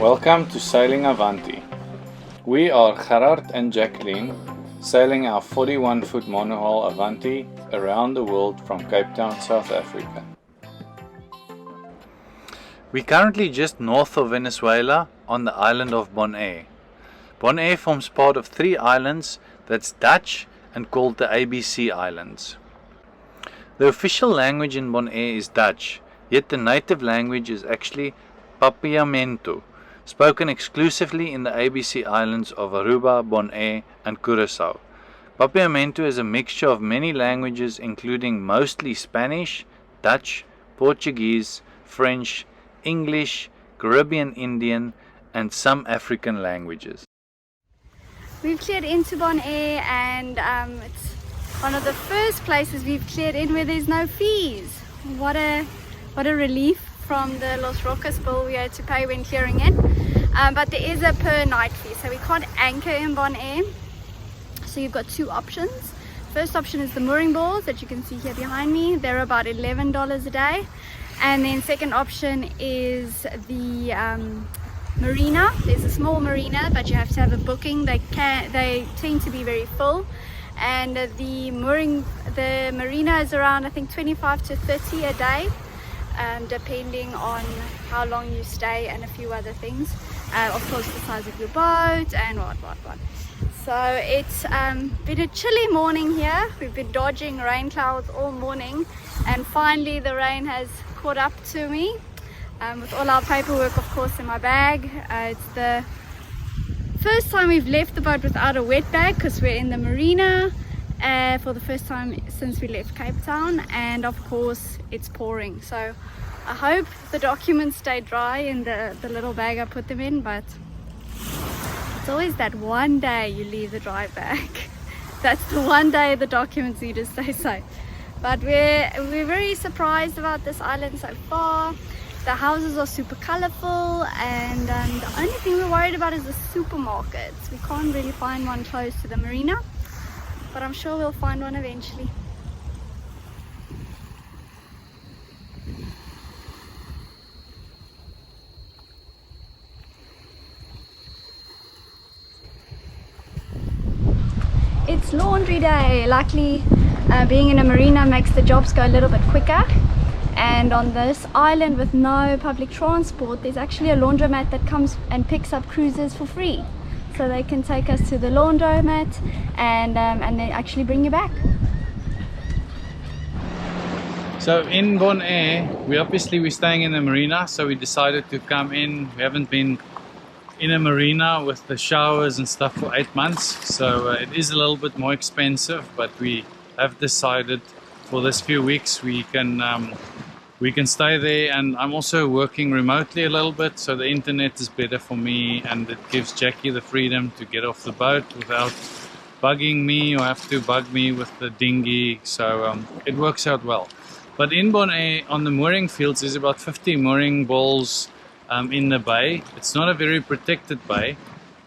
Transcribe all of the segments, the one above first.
Welcome to Sailing Avanti. We are Gerard and Jacqueline, sailing our 41-foot monohull Avanti around the world from Cape Town, South Africa. We're currently just north of Venezuela on the island of Bonaire. Bonaire forms part of 3 islands that's Dutch and called the ABC Islands. The official language in Bonaire is Dutch, yet the native language is actually Papiamento, spoken exclusively in the ABC Islands of Aruba, Bonaire and Curaçao. Papiamento is a mixture of many languages including mostly Spanish, Dutch, Portuguese, French, English, Caribbean Indian and some African languages. We've cleared into Bonaire and it's one of the first places we've cleared in where there's no fees. What a relief from the Los Roques bill we had to pay when clearing in. But there is a per night fee, so we can't anchor in Bonaire. So you've got 2 options. First option is the mooring balls that you can see here behind me. They're about $11 a day. And then second option is the marina. There's a small marina, but you have to have a booking. They tend to be very full. And the marina is around, I think, 25 to 30 a day. Depending on how long you stay and a few other things, of course the size of your boat and what. So it's been a chilly morning here. We've been dodging rain clouds all morning and finally the rain has caught up to me with all our paperwork of course in my bag. It's the first time we've left the boat without a wet bag because we're in the marina for the first time since we left Cape Town, and of course it's pouring, so I hope the documents stay dry in the little bag I put them in, but it's always that one day you leave the dry bag. That's the one day the documents need to stay safe. But we're very surprised about this island so far. The houses are super colorful, and the only thing we're worried about is the supermarkets. We can't really find one close to the marina, but I'm sure we'll find one eventually. It's laundry day. Luckily, being in a marina makes the jobs go a little bit quicker. And on this island with no public transport, there's actually a laundromat that comes and picks up cruisers for free. So they can take us to the laundromat and they actually bring you back. So in Bonaire, we're staying in the marina, so we decided to come in. We haven't been in a marina with the showers and stuff for 8 months, so it is a little bit more expensive, but we have decided for this few weeks we can stay there. And I'm also working remotely a little bit, so the internet is better for me and it gives Jackie the freedom to get off the boat without bugging me or have to bug me with the dinghy, so it works out well. But in Bonaire, on the mooring fields, there's about 50 mooring balls in the bay. It's not a very protected bay,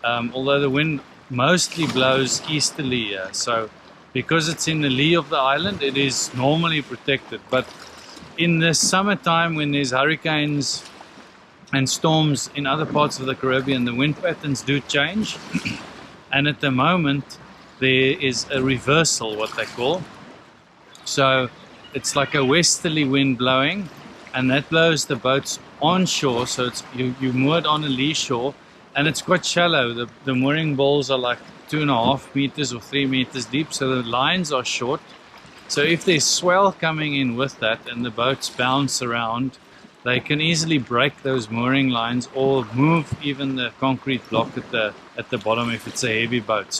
although the wind mostly blows easterly here, so because it's in the lee of the island, it is normally protected. But in the summertime, when there's hurricanes and storms in other parts of the Caribbean, the wind patterns do change. And at the moment, there is a reversal, what they call. So it's like a westerly wind blowing, and that blows the boats onshore. So it's you moored on a lee shore, and it's quite shallow. The mooring balls are like 2.5 meters or 3 meters deep, so the lines are short. So if there's swell coming in with that and the boats bounce around, they can easily break those mooring lines or move even the concrete block at the bottom if it's a heavy boat.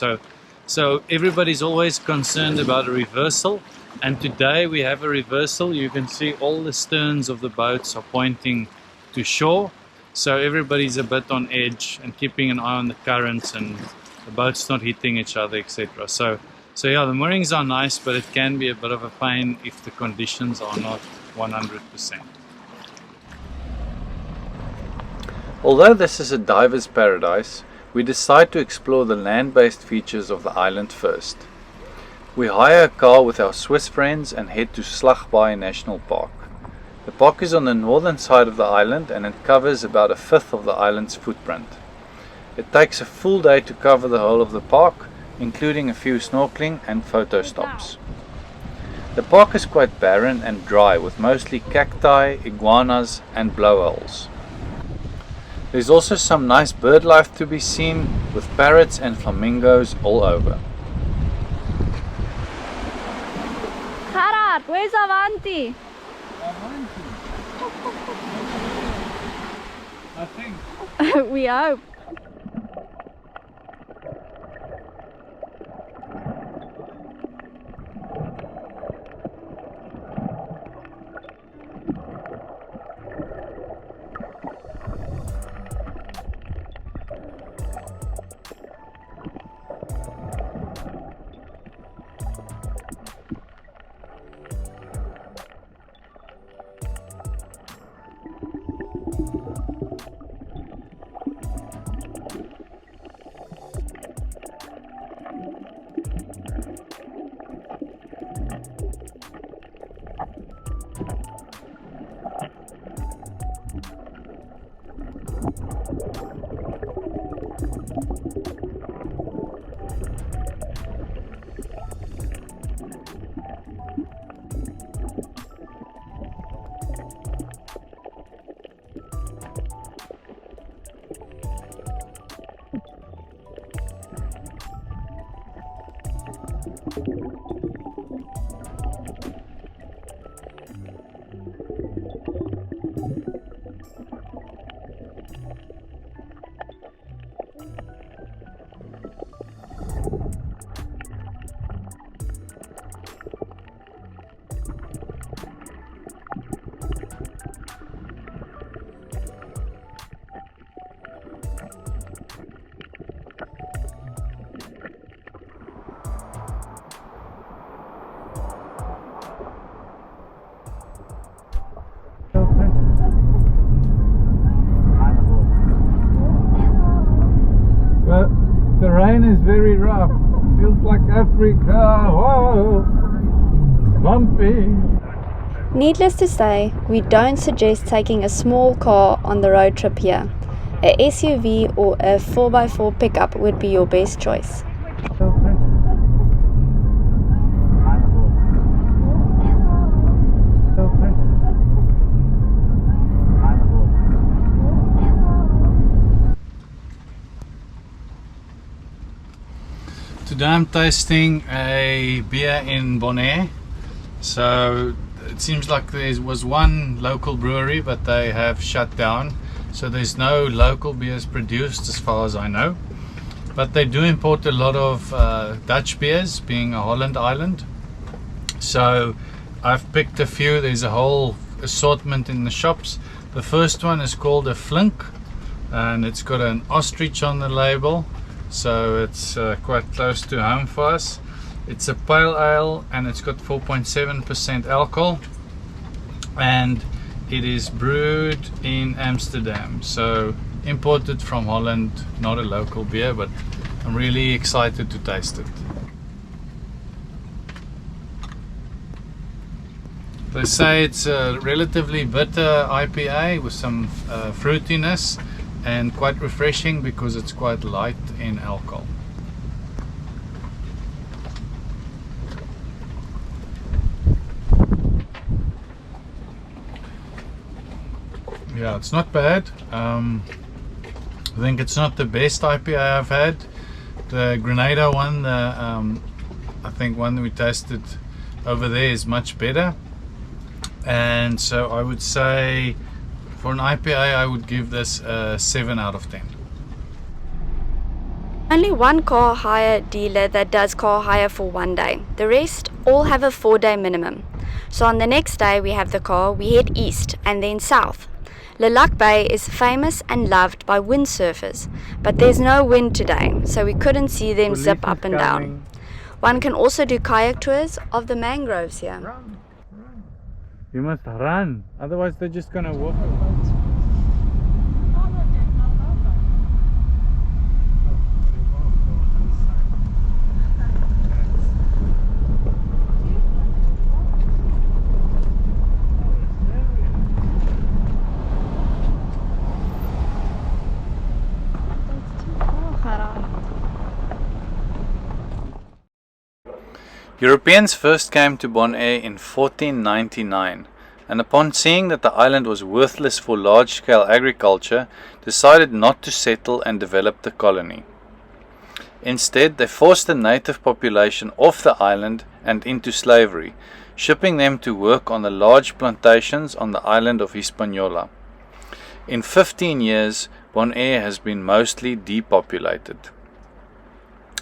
So everybody's always concerned about a reversal, and today we have a reversal. You can see all the sterns of the boats are pointing to shore, so everybody's a bit on edge and keeping an eye on the currents and the boats not hitting each other, etc. So yeah, the moorings are nice, but it can be a bit of a pain if the conditions are not 100%. Although this is a diver's paradise, we decide to explore the land-based features of the island first. We hire a car with our Swiss friends and head to Slagbay National Park. The park is on the northern side of the island and it covers about 1/5 of the island's footprint. It takes a full day to cover the whole of the park, including a few snorkeling and photo stops. The park is quite barren and dry with mostly cacti, iguanas and blowholes. There's also some nice bird life to be seen with parrots and flamingos all over. Gerard, where's Avanti? I think. We hope. The rain is very rough. Feels like Africa. Whoa, bumpy. Needless to say, we don't suggest taking a small car on the road trip here. A SUV or a 4x4 pickup would be your best choice. Today I'm tasting a beer in Bonaire. So it seems like there was one local brewery, but they have shut down. So there's no local beers produced as far as I know. But they do import a lot of Dutch beers, being a Holland island. So I've picked a few. There's a whole assortment in the shops. The first one is called a Flink, and it's got an ostrich on the label. So it's quite close to home for us. It's a pale ale and it's got 4.7% alcohol, and it is brewed in Amsterdam, so imported from Holland, not a local beer, but I'm really excited to taste it. They say it's a relatively bitter IPA with some fruitiness, and quite refreshing because it's quite light in alcohol. Yeah, it's not bad. I think it's not the best IPA I've had. The Grenada one, I think one we tasted over there is much better. And so I would say for an IPA I would give this a 7 out of 10. Only one car hire dealer that does car hire for one day. The rest all have a 4-day minimum. So on the next day we have the car, we head east and then south. Lilac Bay is famous and loved by windsurfers, but there's no wind today, so we couldn't see them zip up and down. One can also do kayak tours of the mangroves here. Run. You must run, otherwise they're just gonna walk. Europeans first came to Bonaire in 1499, and upon seeing that the island was worthless for large-scale agriculture, decided not to settle and develop the colony. Instead, they forced the native population off the island and into slavery, shipping them to work on the large plantations on the island of Hispaniola. In 15 years, Bonaire has been mostly depopulated.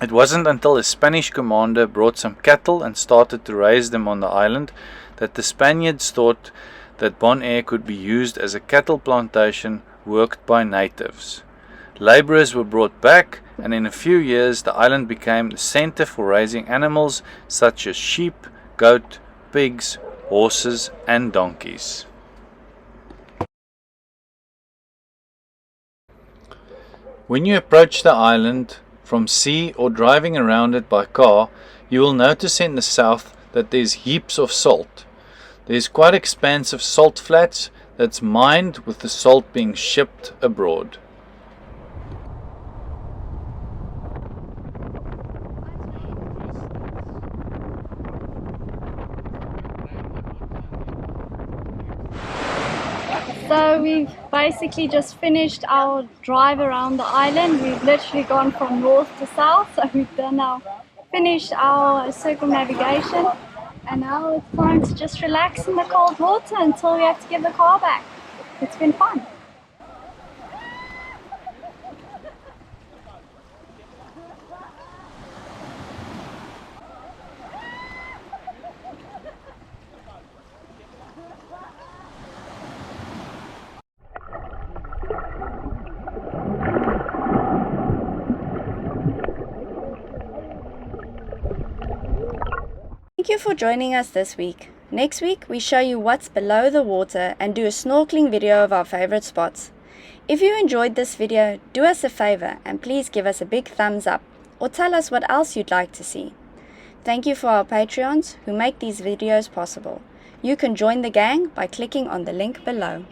It wasn't until a Spanish commander brought some cattle and started to raise them on the island that the Spaniards thought that Bonaire could be used as a cattle plantation worked by natives. Laborers were brought back, and in a few years the island became the center for raising animals such as sheep, goat, pigs, horses and donkeys. When you approach the island from sea or driving around it by car, you will notice in the south that there's heaps of salt. There's quite expansive salt flats that's mined, with the salt being shipped abroad. So we've basically just finished our drive around the island. We've literally gone from north to south, so we've now finished our circumnavigation, and now it's time to just relax in the cold water until we have to give the car back. It's been fun. Thank you for joining us this week. Next week we show you what's below the water and do a snorkeling video of our favorite spots. If you enjoyed this video, do us a favor and please give us a big thumbs up or tell us what else you'd like to see. Thank you for our Patreons who make these videos possible. You can join the gang by clicking on the link below.